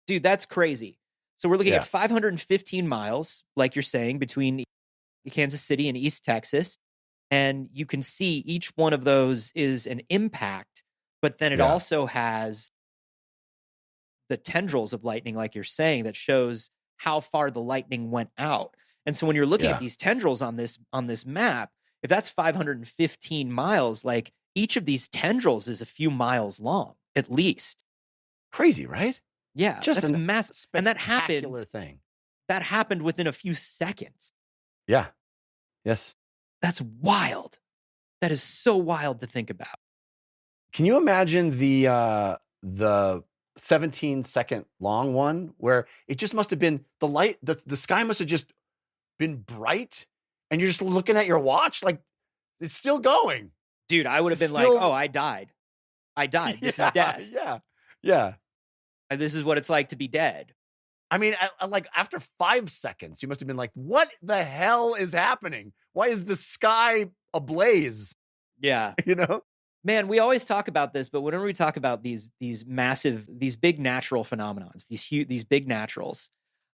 Dude, that's crazy. So we're looking at 515 miles, like you're saying, between Kansas City and East Texas. And you can see each one of those is an impact, but then it also has the tendrils of lightning, like you're saying, that shows how far the lightning went out. And so when you're looking at these tendrils on this map, if that's 515 miles, like each of these tendrils is a few miles long, at least. Crazy, right? Yeah, just that's massive. And that thing. That happened within a few seconds. Yeah. Yes. That's wild. That is so wild to think about. Can you imagine the 17-second long one where it just must have been the light, the sky must have just been bright, and you're just looking at your watch like it's still going. Dude, I would have been like, oh, I died. This is death. Yeah. Yeah. And this is what it's like to be dead. I mean, like after 5 seconds, you must have been like, what the hell is happening? Why is the sky ablaze? Yeah. You know? Man, we always talk about this, but whenever we talk about these big natural phenomenons, these big naturals,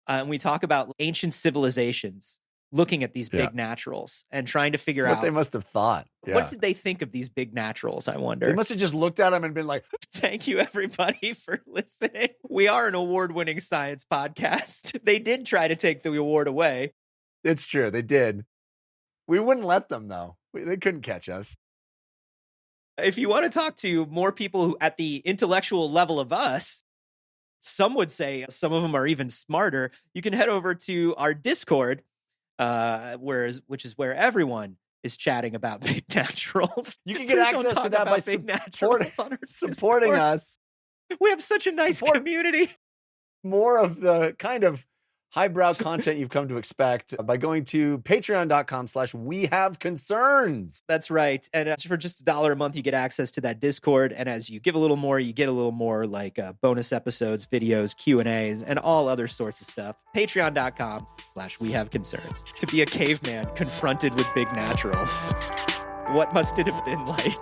and we talk about ancient civilizations looking at these big naturals and trying to figure out what they must have thought. Yeah. What did they think of these big naturals, I wonder? They must have just looked at them and been like, thank you, everybody, for listening. We are an award-winning science podcast. They did try to take the award away. It's true. They did. We wouldn't let them, though. They couldn't catch us. If you want to talk to more people who at the intellectual level of us, some would say some of them are even smarter, you can head over to our Discord, which is where everyone is chatting about big naturals. You can get access to that by supporting us. We have such a nice community. More of the kind of highbrow content you've come to expect by going to patreon.com/wehaveconcerns. That's right. And for just $1 a month, you get access to that Discord. And as you give a little more, you get a little more like bonus episodes, videos, Q&As, and all other sorts of stuff. Patreon.com/wehaveconcerns. To be a caveman confronted with big naturals. What must it have been like?